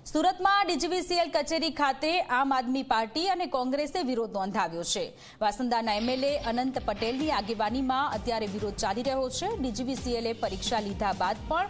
સુરતમાં ડીજીવીસીએલ કચેરી ખાતે આમ આદમી પાર્ટી અને કોંગ્રેસે વિરોધ નોંધાવ્યો છે। વાસંદાના એમએલએ અનંત પટેલની આગેવાનીમાં અત્યારે વિરોધ ચાલી રહ્યો છે। ડીજીવીસીએલે પરીક્ષા લીધા બાદ પણ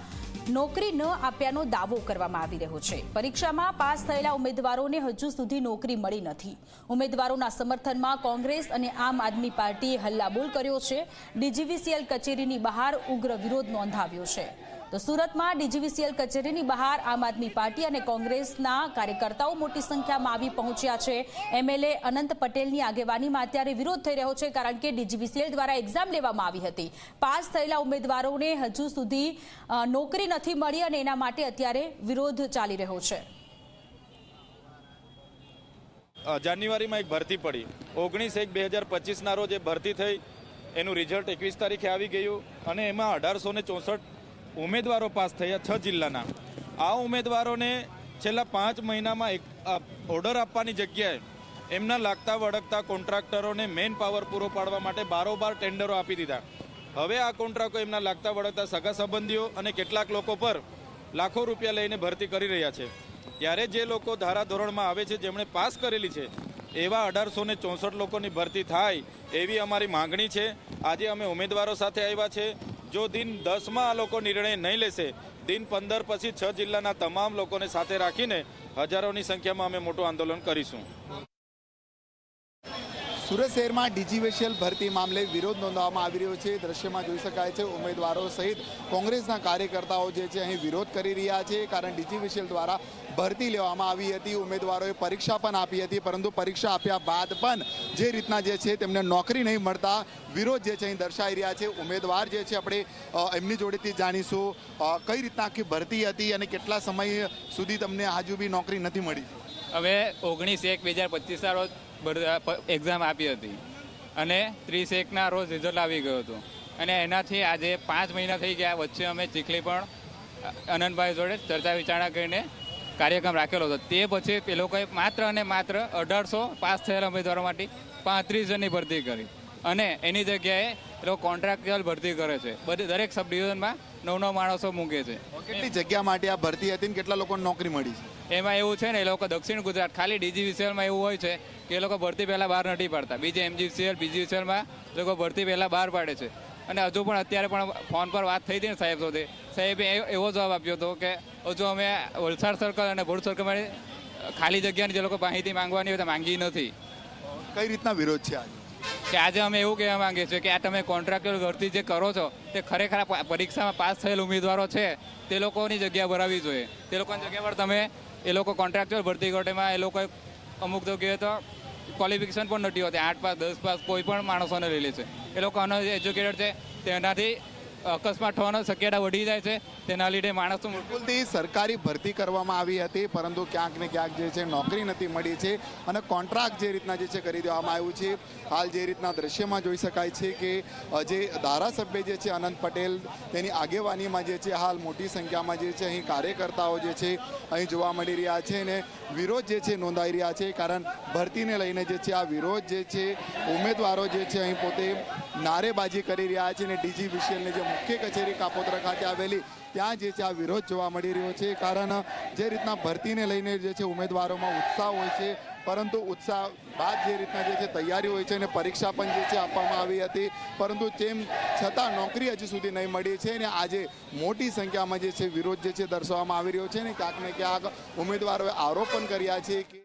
નોકરી ન આપ્યાનો દાવો કરવામાં આવી રહ્યો છે। પરીક્ષામાં પાસ થયેલા ઉમેદવારોને હજુ સુધી નોકરી મળી નથી। ઉમેદવારોના સમર્થનમાં કોંગ્રેસ અને આમ આદમી પાર્ટીએ હલ્લાબોલ કર્યો છે। ડીજીવીસીએલ કચેરીની બહાર ઉગ્ર વિરોધ નોંધાવ્યો છે। તો સુરતમાં ડીજીવીસીએલ કચેરીની બહાર આમ આદમી પાર્ટી અને કોંગ્રેસના કાર્યકર્તાઓ મોટી સંખ્યામાં આવી પહોંચ્યા છે। એમએલએ અનંત પટેલની આગેવાનીમાં અત્યારે વિરોધ થઈ રહ્યો છે, કારણ કે ડીજીવીસીએલ દ્વારા એક્ઝામ લેવામાં આવી હતી। પાસ થયેલા ઉમેદવારોને હજુ સુધી નોકરી નથી મળી અને એના માટે અત્યારે વિરોધ ચાલી રહ્યો છે। જાન્યુઆરીમાં એક ભરતી પડી 19/1/2025 રોજ એ ભરતી થઈ, એનું રિઝલ્ટ 21 તારીખે આવી ગયું અને એમાં 1864 ઉમેદવારો પાસ થયા 6 જિલ્લાના। આ ઉમેદવારોને છેલ્લા 5 મહિનામાં એક ઓર્ડર આપવાની જગ્યાએ એમના લાગતા વળગતા કોન્ટ્રાક્ટરોને મેન પાવર પૂરો પાડવા માટે બારોબાર ટેન્ડરો આપી દીધા। હવે આ કોન્ટ્રાક્ટો એમના લાગતા વળગતા સગા સંબંધીઓ અને કેટલાક લોકો પર લાખો રૂપિયા લઈને ભરતી કરી રહ્યા છે। ત્યારે જે લોકો ધારાધોરણમાં આવે છે, જેમણે પાસ કરેલી છે, એવા 1864 લોકોની ભરતી થાય એવી અમારી માંગણી છે। આજે અમે ઉમેદવારો સાથે આવ્યા છે। જો દિન 10માં આ લોકો નિર્ણય નહીં લેશે, દિન 15 પછી 6 જિલ્લાના તમામ લોકોને સાથે રાખીને હજારોની સંખ્યામાં અમે મોટું આંદોલન કરીશું। સુરત શહેરમાં ડીજીવીસીએલ ભરતી મામલે વિરોધ નોંધવામાં આવી રહ્યો છે। દ્રશ્યમાં જોઈ શકાય છે ઉમેદવારો સહિત કોંગ્રેસના કાર્યકર્તાઓ જે છે અહીં વિરોધ કરી રહ્યા છે, કારણ ડીજીવીસીએલ દ્વારા ભરતી લેવામાં આવી હતી। ઉમેદવારોએ પરીક્ષા પણ આપી હતી, પરંતુ પરીક્ષા આપ્યા બાદ પણ જે રીતના જે છે તેમને નોકરી નહીં મળતા વિરોધ જે છે અહીં દર્શાવી રહ્યા છે। ઉમેદવાર જે છે આપણે એમની જોડેથી જાણીશું કઈ રીતના આખી ભરતી હતી અને કેટલા સમય સુધી તમને હજુ બી નોકરી નથી મળી। હવે 19/1/2025 રોજ એક્ઝામ આપી હતી અને 30/1 રોજ રિઝલ્ટ આવી ગયું હતું અને એનાથી આજે 5 મહિના થઈ ગયા। વચ્ચે અમે ચીખલી પણ આનંદભાઈ જોડે ચર્ચા વિચારણા કરીને કાર્યક્રમ રાખેલો હતો। તે પછી એ લોકોએ માત્ર અને માત્ર 1800 પાસ થયેલા ઉમેદવારો માટે 35 જણની ભરતી કરી અને એની જગ્યાએ એ લોકો કોન્ટ્રાક્ચ્યુઅલ ભરતી કરે છે। દરેક સબ ડિવિઝનમાં 9 માણસો મૂકે છે। કેટલી જગ્યા માટે આ ભરતી હતી ને કેટલા લોકોને નોકરી મળી છે? એમાં એવું છે ને, એ લોકો દક્ષિણ ગુજરાત ખાલી ડીજીવીસીએલમાં એવું હોય છે કે એ લોકો ભરતી પહેલાં બહાર નથી પાડતા। બીજે એમજીવીસીએલ બીજીવીસીએલમાં લોકો ભરતી પહેલાં બહાર પાડે છે અને હજુ પણ અત્યારે પણ ફોન પર વાત થઈ હતી ને સાહેબ સાથે, સાહેબે એવો જવાબ આપ્યો હતો કે હજુ અમે વલસાડ સર્કલ અને ભરૂચ સર્કલમાં ખાલી જગ્યાની જે લોકો માહિતી માંગવાની હોય તો માંગી નથી। કઈ રીતના વિરોધ છે આજે? કે આજે અમે એવું કહેવા માંગીએ છીએ કે આ તમે કોન્ટ્રાક્ટર ભરતી જે કરો છો તે ખરેખર પરીક્ષામાં પાસ થયેલ ઉમેદવારો છે તે લોકોની જગ્યા ભરાવી જોઈએ। તે લોકોની જગ્યા પર તમે એ લોકો કોન્ટ્રાક્ટર ભરતી કોટેમાં એ લોકો અમુક જગ્યાએ તો ક્વોલિફિકેશન પણ નથી હોતી, 8 પાસ 10 પાસ કોઈ પણ માણસોને લઈ લે છે। એ લોકો અનએજ્યુકેટેડ છે, તેનાથી અકસ્માત થવાનો શક્યતા વધી જાય છે। તેના લીધે માણસો બિલકુલથી સરકારી ભરતી કરવામાં આવી હતી, પરંતુ ક્યાંક ને ક્યાંક જે છે નોકરી નથી મળી છે અને કોન્ટ્રાક્ટ જે રીતના જે છે કરી દેવામાં આવ્યું છે। હાલ જે રીતના દ્રશ્યમાં જોઈ શકાય છે કે જે ધારાસભ્ય જે છે અનંત પટેલ, તેની આગેવાનીમાં જે છે હાલ મોટી સંખ્યામાં જે છે અહીં કાર્યકર્તાઓ જે છે અહીં જોવા મળી રહ્યા છે અને વિરોધ જે છે નોંધાઈ રહ્યા છે। કારણ ભરતીને લઈને જે છે આ વિરોધ જે છે ઉમેદવારો જે છે અહીં પોતે નારેબાજી કરી રહ્યા છે અને ડીજીવીસીએલની જે મુખ્ય કચેરી કાપોદ્રા ખાતે આવેલી ત્યાં જે છે આ વિરોધ જોવા મળી રહ્યો છે। કારણ જે રીતના ભરતીને લઈને જે છે ઉમેદવારોમાં ઉત્સાહ હોય છે, પરંતુ ઉત્સાહ બાદ જે રીતના જે છે તૈયારી હોય છે અને પરીક્ષા પણ જે છે આપવામાં આવી હતી, પરંતુ તેમ છતાં નોકરી હજી સુધી નહીં મળી છે અને આજે મોટી સંખ્યામાં જે છે વિરોધ જે છે દર્શાવવામાં આવી રહ્યો છે ને ક્યાંક ને ક્યાંક ઉમેદવારોએ આરોપ પણ કર્યા છે કે